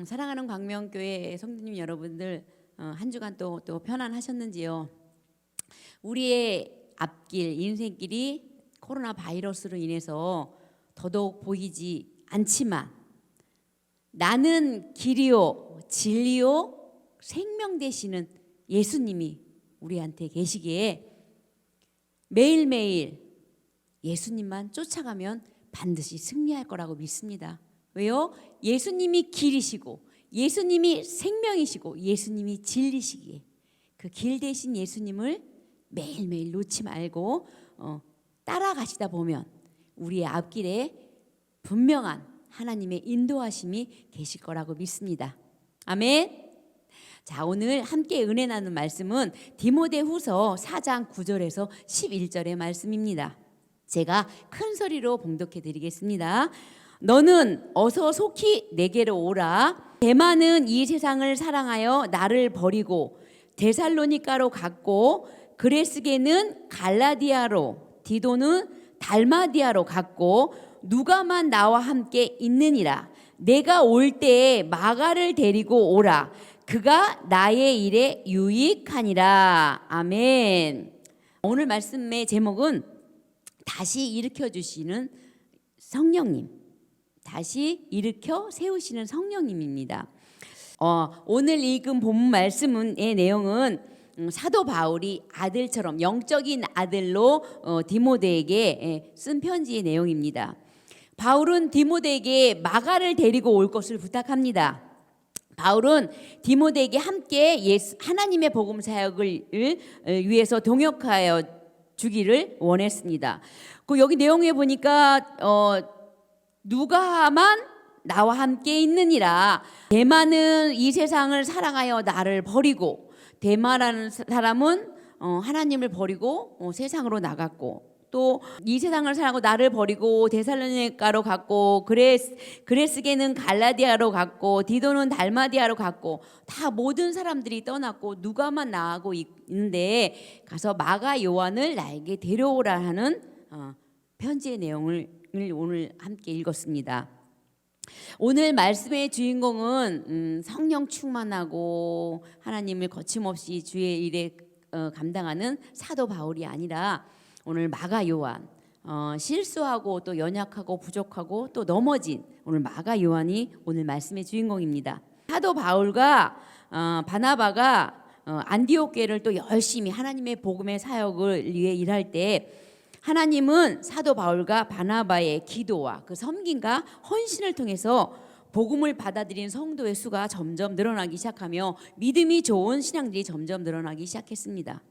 사랑하는 광명교회 성도님 여러분들, 한 주간 또 편안하셨는지요? 우리의 앞길, 인생길이 코로나 바이러스로 인해서 더더욱 보이지 않지만 나는 길이요 진리요 생명 되시는 예수님이 우리한테 계시기에 매일매일 예수님만 쫓아가면 반드시 승리할 거라고 믿습니다. 왜요? 예수님이 길이시고 예수님이 생명이시고 예수님이 진리시기에 그 길 대신 예수님을 매일매일 놓지 말고 따라가시다 보면 우리의 앞길에 분명한 하나님의 인도하심이 계실 거라고 믿습니다. 아멘. 자, 오늘 함께 은혜 나눈 말씀은 디모데후서 4장 9절에서 11절의 말씀입니다. 제가 큰 소리로 봉독해 드리겠습니다. 너는 어서 속히 내게로 오라. 데마는 이 세상을 사랑하여 나를 버리고 데살로니가로 갔고 그레스게는 갈라디아로 디도는 달마디아로 갔고 누가만 나와 함께 있느니라. 내가 올 때에 마가를 데리고 오라. 그가 나의 일에 유익하니라. 아멘. 오늘 말씀의 제목은 다시 일으켜 주시는 성령님, 다시 일으켜 세우시는 성령님입니다. 오늘 읽은 본문 말씀의 내용은 사도 바울이 아들처럼 영적인 아들로 디모데에게 쓴 편지의 내용입니다. 바울은 디모데에게 마가를 데리고 올 것을 부탁합니다. 바울은 디모데에게 함께 하나님의 복음 사역을 위해서 동역하여 주기를 원했습니다. 여기 내용에 보니까 누가만 나와 함께 있느니라. 데마는 이 세상을 사랑하여 나를 버리고, 데마라는 사람은 하나님을 버리고 세상으로 나갔고, 또 이 세상을 사랑하고 나를 버리고 데살로니가로 갔고 그레스게는 갈라디아로 갔고 디도는 달마디아로 갔고 다 모든 사람들이 떠났고 누가만 나가고 있는데 가서 마가 요한을 나에게 데려오라 하는 편지의 내용을 오늘 함께 읽었습니다. 오늘 말씀의 주인공은 성령 충만하고 하나님을 거침없이 주의 일에 감당하는 사도 바울이 아니라 오늘 마가 요한, 실수하고 또 연약하고 부족하고 또 넘어진 오늘 마가 요한이 오늘 말씀의 주인공입니다. 사도 바울과 바나바가 안디옥 교회를 또 열심히 하나님의 복음의 사역을 위해 일할 때 하나님은 사도 바울과 바나바의 기도와 그 섬김과 헌신을 통해서 복음을 받아들인 성도의 수가 점점 늘어나기 시작하며 믿음이 좋은 신앙들이 점점 늘어나기 시작했습니다.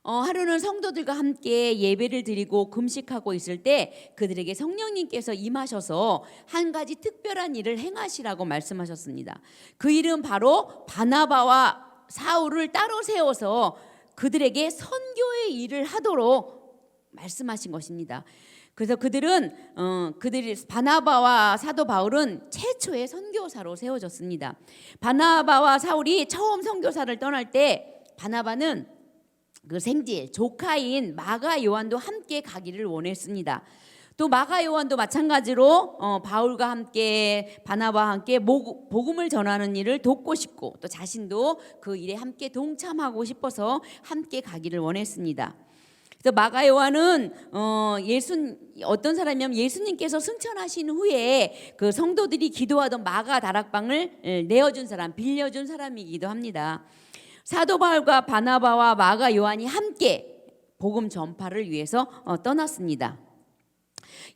하루는 성도들과 함께 예배를 드리고 금식하고 있을 때 그들에게 성령님께서 임하셔서 한 가지 특별한 일을 행하시라고 말씀하셨습니다. 그 일은 바로 바나바와 사울을 따로 세워서 그들에게 선교의 일을 하도록 말씀하신 것입니다. 그래서 그들이 바나바와 사도 바울은 최초의 선교사로 세워졌습니다. 바나바와 사울이 처음 선교사를 떠날 때 바나바는 그 생질 조카인 마가 요한도 함께 가기를 원했습니다. 또 마가 요한도 마찬가지로 바울과 함께 바나바와 함께 복음을 전하는 일을 돕고 싶고 또 자신도 그 일에 함께 동참하고 싶어서 함께 가기를 원했습니다. 그래서 마가 요한은 어떤 사람이냐면 예수님께서 승천하신 후에 그 성도들이 기도하던 마가 다락방을 내어준 사람, 빌려준 사람이기도 합니다. 사도 바울과 바나바와 마가 요한이 함께 복음 전파를 위해서 떠났습니다.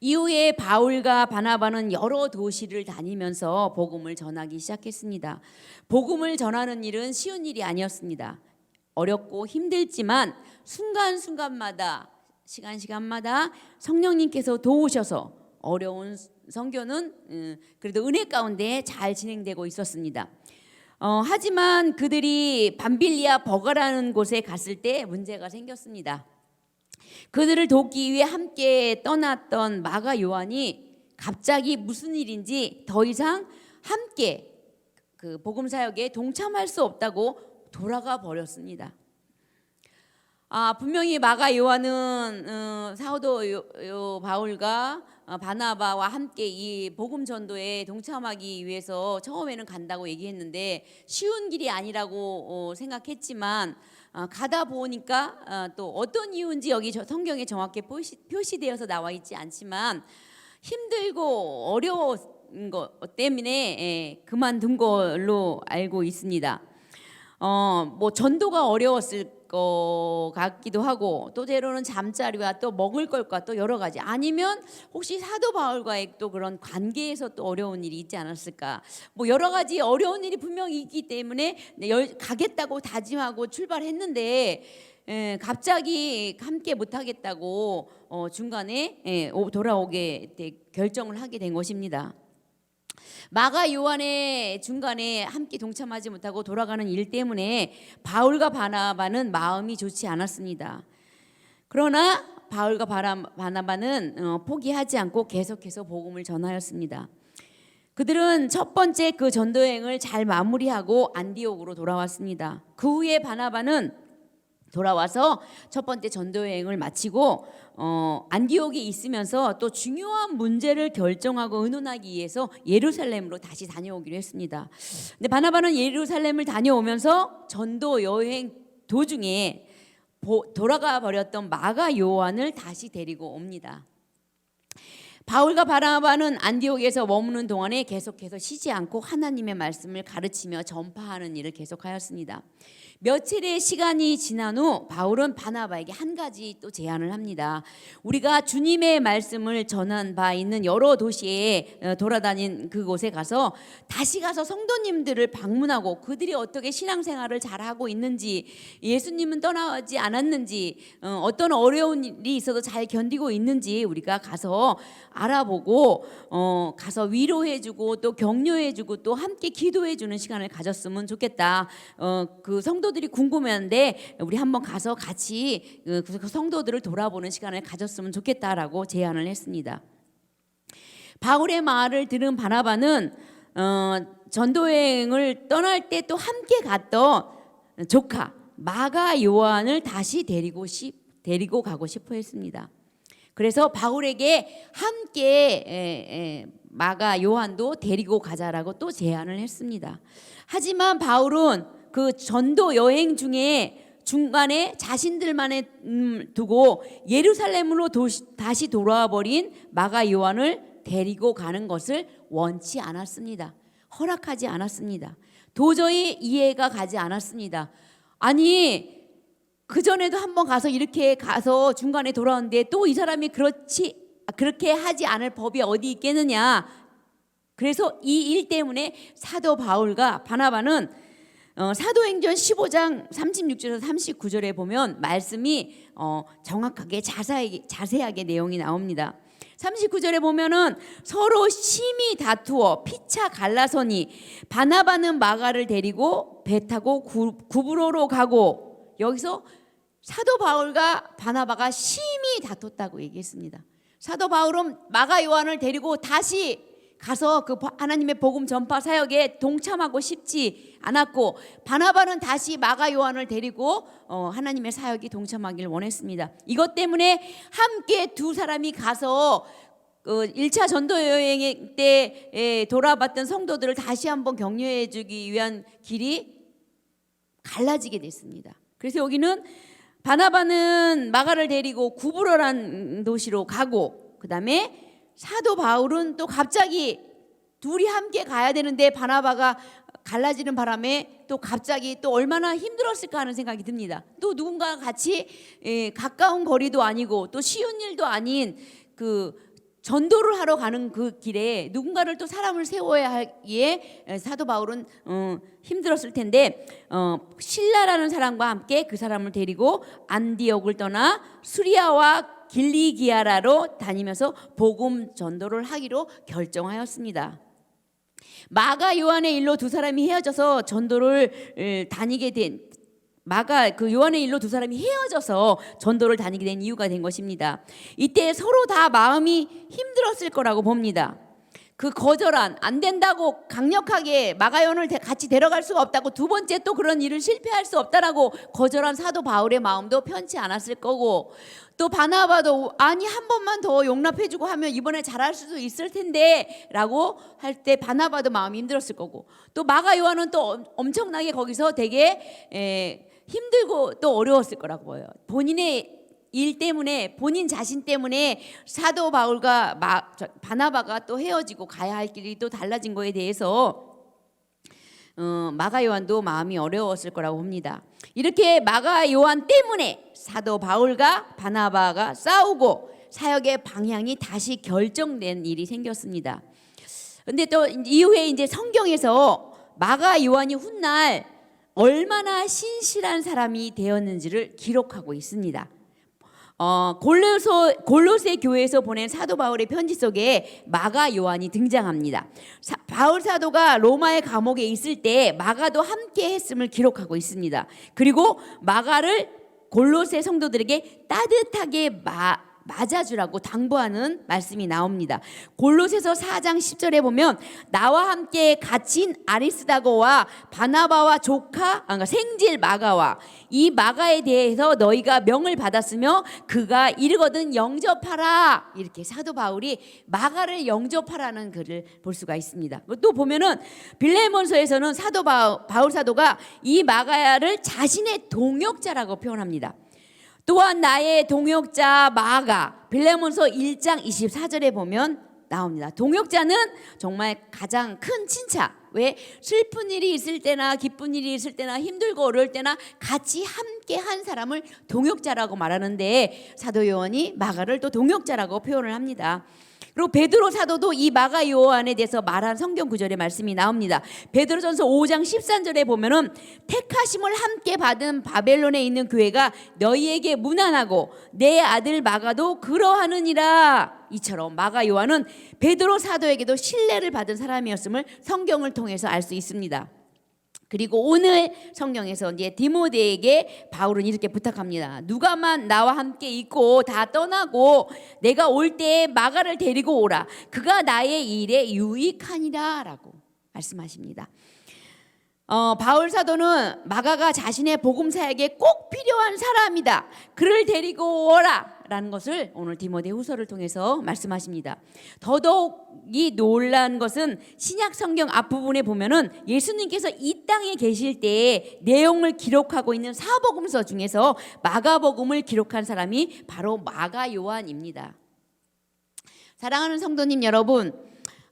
이후에 바울과 바나바는 여러 도시를 다니면서 복음을 전하기 시작했습니다. 복음을 전하는 일은 쉬운 일이 아니었습니다. 어렵고 힘들지만 순간순간마다 시간마다 성령님께서 도우셔서 어려운 선교는 그래도 은혜 가운데 잘 진행되고 있었습니다. 하지만 그들이 밤빌리아 버가라는 곳에 갔을 때 문제가 생겼습니다. 그들을 돕기 위해 함께 떠났던 마가 요한이 갑자기 무슨 일인지 더 이상 함께 그 복음 사역에 동참할 수 없다고 돌아가 버렸습니다. 분명히 마가 요한은 사도 바울과 바나바와 함께 이 복음 전도에 동참하기 위해서 처음에는 간다고 얘기했는데 쉬운 길이 아니라고 생각했지만 가다 보니까 또 어떤 이유인지 여기 성경에 정확히 표시되어서 나와 있지 않지만 힘들고 어려운 것 때문에 그만둔 걸로 알고 있습니다. 뭐 전도가 어려웠을 것 같기도 하고 또 때로는 잠자리와 또 먹을 것과 또 여러 가지 아니면 혹시 사도 바울과의 또 그런 관계에서 또 어려운 일이 있지 않았을까 뭐 여러 가지 어려운 일이 분명히 있기 때문에 가겠다고 다짐하고 출발했는데 갑자기 함께 못하겠다고 중간에 돌아오게 결정을 하게 된 것입니다. 마가 요한의 중간에 함께 동참하지 못하고 돌아가는 일 때문에 바울과 바나바는 마음이 좋지 않았습니다. 그러나 바울과 바나바는 포기하지 않고 계속해서 복음을 전하였습니다. 그들은 첫 번째 그 전도여행을 잘 마무리하고 안디옥으로 돌아왔습니다. 그 후에 바나바는 돌아와서 첫 번째 전도여행을 마치고 안디옥에 있으면서 또 중요한 문제를 결정하고 의논하기 위해서 예루살렘으로 다시 다녀오기로 했습니다. 근데 바나바는 예루살렘을 다녀오면서 전도여행 도중에 돌아가 버렸던 마가 요한을 다시 데리고 옵니다. 바울과 바나바는 안디옥에서 머무는 동안에 계속해서 쉬지 않고 하나님의 말씀을 가르치며 전파하는 일을 계속하였습니다. 며칠의 시간이 지난 후 바울은 바나바에게 한 가지 또 제안을 합니다. 우리가 주님의 말씀을 전한 바 있는 여러 도시에 돌아다닌 그곳에 가서 다시 가서 성도님들을 방문하고 그들이 어떻게 신앙생활을 잘하고 있는지, 예수님은 떠나지 않았는지, 어떤 어려운 일이 있어도 잘 견디고 있는지 우리가 가서 알아보고 가서 위로해주고 또 격려해주고 또 함께 기도해주는 시간을 가졌으면 좋겠다. 그 성도들이 궁금해하는데 우리 한번 가서 같이 그 성도들을 돌아보는 시간을 가졌으면 좋겠다라고 제안을 했습니다. 바울의 말을 들은 바나바는 전도여행을 떠날 때 또 함께 갔던 조카 마가 요한을 다시 데리고 가고 싶어 했습니다. 그래서 바울에게 함께 마가 요한도 데리고 가자라고 또 제안을 했습니다. 하지만 바울은 그 전도 여행 중에 중간에 자신들만을 두고 예루살렘으로 다시 돌아와 버린 마가 요한을 데리고 가는 것을 원치 않았습니다. 허락하지 않았습니다. 도저히 이해가 가지 않았습니다. 아니 그전에도 한번 가서 이렇게 가서 중간에 돌아오는데 또 이 사람이 그렇게 하지 않을 법이 어디 있겠느냐. 그래서 이 일 때문에 사도 바울과 바나바는 사도행전 15장 36절에서 39절에 보면 말씀이 정확하게 자세하게 내용이 나옵니다. 39절에 보면은 서로 심히 다투어 피차 갈라서니 바나바는 마가를 데리고 배 타고 구브로로 가고, 여기서 사도 바울과 바나바가 심히 다퉜다고 얘기했습니다. 사도 바울은 마가 요한을 데리고 다시 가서 그 하나님의 복음 전파 사역에 동참하고 싶지 않았고, 바나바는 다시 마가 요한을 데리고 하나님의 사역에 동참하기를 원했습니다. 이것 때문에 함께 두 사람이 가서 1차 전도 여행 때 돌아봤던 성도들을 다시 한번 격려해 주기 위한 길이 갈라지게 됐습니다. 그래서 여기는 바나바는 마가를 데리고 구브로란 도시로 가고, 그 다음에 사도 바울은 또 갑자기 둘이 함께 가야 되는데 바나바가 갈라지는 바람에 또 갑자기 또 얼마나 힘들었을까 하는 생각이 듭니다. 또 누군가 같이 가까운 거리도 아니고 또 쉬운 일도 아닌 그 전도를 하러 가는 그 길에 누군가를 또 사람을 세워야 하기에 사도 바울은 힘들었을 텐데 실라라는 사람과 함께 그 사람을 데리고 안디옥을 떠나 수리아와 길리기아라로 다니면서 복음 전도를 하기로 결정하였습니다. 마가 요한의 일로 두 사람이 헤어져서 전도를 다니게 된 요한의 일로 두 사람이 헤어져서 전도를 다니게 된 이유가 된 것입니다. 이때 서로 다 마음이 힘들었을 거라고 봅니다. 그 거절한, 안 된다고 강력하게 마가 요한을 같이 데려갈 수가 없다고, 두 번째 또 그런 일을 실패할 수 없다라고 거절한 사도 바울의 마음도 편치 않았을 거고, 또 바나바도 아니 한 번만 더 용납해주고 하면 이번에 잘할 수도 있을 텐데 라고 할 때 바나바도 마음이 힘들었을 거고, 또 마가 요한은 또 엄청나게 거기서 되게 힘들고 또 어려웠을 거라고 보여요. 본인의 일 때문에, 본인 자신 때문에 사도 바울과 바나바가 또 헤어지고 가야 할 길이 또 달라진 거에 대해서 마가 요한도 마음이 어려웠을 거라고 봅니다. 이렇게 마가 요한 때문에 사도 바울과 바나바가 싸우고 사역의 방향이 다시 결정된 일이 생겼습니다. 근데 또 이후에 이제 성경에서 마가 요한이 훗날 얼마나 신실한 사람이 되었는지를 기록하고 있습니다. 골로새 교회에서 보낸 사도 바울의 편지 속에 마가 요한이 등장합니다. 바울 사도가 로마의 감옥에 있을 때 마가도 함께 했음을 기록하고 있습니다. 그리고 마가를 골로새 성도들에게 따뜻하게 맞아주라고 당부하는 말씀이 나옵니다. 골로새서 4장 10절에 보면 나와 함께 갇힌 아리스다고와 바나바와 조카, 그러니까 생질 마가와 이 마가에 대해서 너희가 명을 받았으며 그가 이르거든 영접하라, 이렇게 사도 바울이 마가를 영접하라는 글을 볼 수가 있습니다. 또 보면은 빌레몬서에서는 사도 바울 사도가 이 마가를 자신의 동역자라고 표현합니다. 또한 나의 동역자 마가, 빌레몬서 1장 24절에 보면 나옵니다. 동역자는 정말 가장 큰 칭찬. 왜? 슬픈 일이 있을 때나 기쁜 일이 있을 때나 힘들고 어려울 때나 같이 함께 한 사람을 동역자라고 말하는데, 사도 요한이 마가를 또 동역자라고 표현을 합니다. 그리고 베드로 사도도 이 마가 요한에 대해서 말한 성경 구절의 말씀이 나옵니다. 베드로전서 5장 13절에 보면은 택하심을 함께 받은 바벨론에 있는 교회가 너희에게 무난하고 내 아들 마가도 그러하느니라. 이처럼 마가 요한은 베드로 사도에게도 신뢰를 받은 사람이었음을 성경을 통해서 알 수 있습니다. 그리고 오늘 성경에서 이제 디모데에게 바울은 이렇게 부탁합니다. 누가만 나와 함께 있고 다 떠나고 내가 올 때에 마가를 데리고 오라. 그가 나의 일에 유익하니라라고 말씀하십니다. 바울 사도는 마가가 자신의 복음 사역에 꼭 필요한 사람이다. 그를 데리고 오라. 라는 것을 오늘 디모데 후서를 통해서 말씀하십니다. 더더욱이 놀란 것은 신약 성경 앞부분에 보면은 예수님께서 이 땅에 계실 때의 내용을 기록하고 있는 사복음서 중에서 마가복음을 기록한 사람이 바로 마가 요한입니다. 사랑하는 성도님 여러분,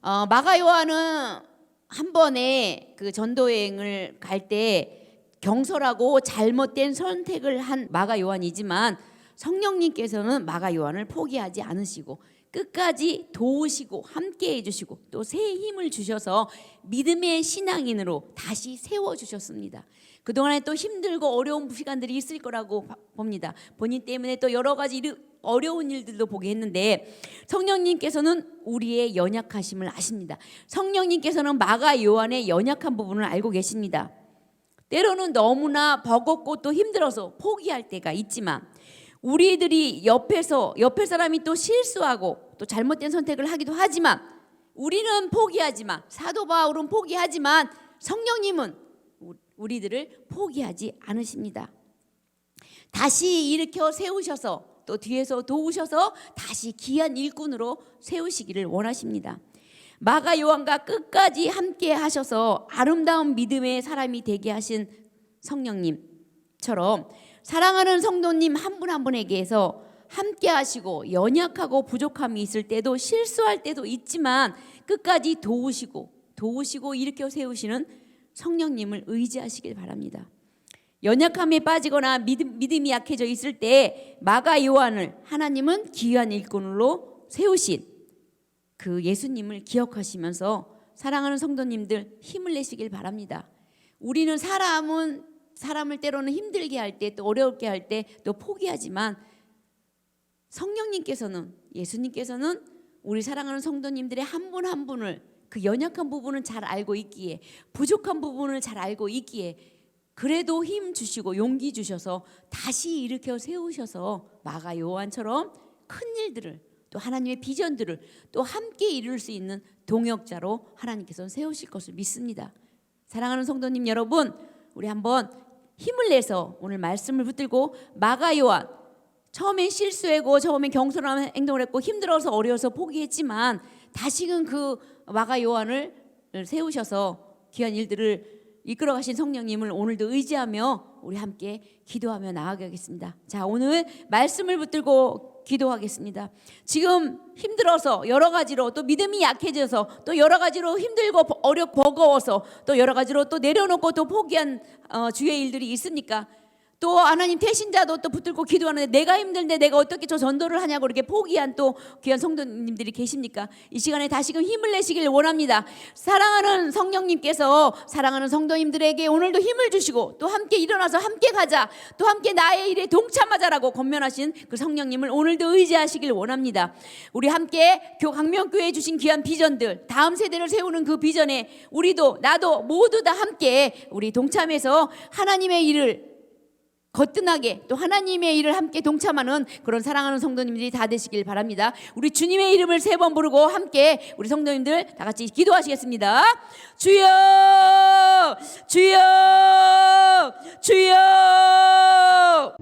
마가 요한은 한 번에 그 전도여행을 갈 때 경솔하고 잘못된 선택을 한 마가 요한이지만, 성령님께서는 마가 요한을 포기하지 않으시고 끝까지 도우시고 함께 해주시고 또 새 힘을 주셔서 믿음의 신앙인으로 다시 세워주셨습니다. 그동안에 또 힘들고 어려운 시간들이 있을 거라고 봅니다. 본인 때문에 또 여러 가지 어려운 일들도 보게 했는데, 성령님께서는 우리의 연약하심을 아십니다. 성령님께서는 마가 요한의 연약한 부분을 알고 계십니다. 때로는 너무나 버겁고 또 힘들어서 포기할 때가 있지만, 우리들이 옆에 사람이 또 실수하고 또 잘못된 선택을 하기도 하지만, 우리는 포기하지만, 사도 바울은 포기하지만 성령님은 우리들을 포기하지 않으십니다. 다시 일으켜 세우셔서 또 뒤에서 도우셔서 다시 귀한 일꾼으로 세우시기를 원하십니다. 마가 요한과 끝까지 함께 하셔서 아름다운 믿음의 사람이 되게 하신 성령님처럼 사랑하는 성도님 한 분 한 분에게서 함께 하시고 연약하고 부족함이 있을 때도 실수할 때도 있지만 끝까지 도우시고 일으켜 세우시는 성령님을 의지하시길 바랍니다. 연약함에 빠지거나 믿음이 약해져 있을 때 마가 요한을 하나님은 귀한 일꾼으로 세우신 그 예수님을 기억하시면서 사랑하는 성도님들 힘을 내시길 바랍니다. 우리는 사람을 때로는 힘들게 할 때 또 어렵게 할 때 또 포기하지만, 성령님께서는, 예수님께서는 우리 사랑하는 성도님들의 한 분 한 분을 그 연약한 부분을 잘 알고 있기에, 부족한 부분을 잘 알고 있기에 그래도 힘 주시고 용기 주셔서 다시 일으켜 세우셔서 마가 요한처럼 큰 일들을 또 하나님의 비전들을 또 함께 이룰 수 있는 동역자로 하나님께서는 세우실 것을 믿습니다. 사랑하는 성도님 여러분, 우리 한번 힘을 내서 오늘 말씀을 붙들고 마가 요한, 처음엔 실수했고 처음엔 경솔한 행동을 했고 힘들어서 어려워서 포기했지만 다시금 그 마가 요한을 세우셔서 귀한 일들을 이끌어 가신 성령님을 오늘도 의지하며 우리 함께 기도하며 나아가겠습니다. 자, 오늘 말씀을 붙들고 기도하겠습니다. 지금 힘들어서 여러 가지로 또 믿음이 약해져서 또 여러 가지로 힘들고 버거워서 또 여러 가지로 또 내려놓고 또 포기한 주의 일들이 있습니까? 또 하나님 태신자도 또 붙들고 기도하는데 내가 힘든데 내가 어떻게 저 전도를 하냐고 이렇게 포기한 또 귀한 성도님들이 계십니까? 이 시간에 다시금 힘을 내시길 원합니다. 사랑하는 성령님께서 사랑하는 성도님들에게 오늘도 힘을 주시고 또 함께 일어나서 함께 가자, 또 함께 나의 일에 동참하자라고 권면하신 그 성령님을 오늘도 의지하시길 원합니다. 우리 함께 강명교회에 주신 귀한 비전들, 다음 세대를 세우는 그 비전에 우리도 나도 모두 다 함께 우리 동참해서 하나님의 일을 거뜬하게 또 하나님의 일을 함께 동참하는 그런 사랑하는 성도님들이 다 되시길 바랍니다. 우리 주님의 이름을 3번 부르고 함께 우리 성도님들 다 같이 기도하시겠습니다. 주여, 주여, 주여.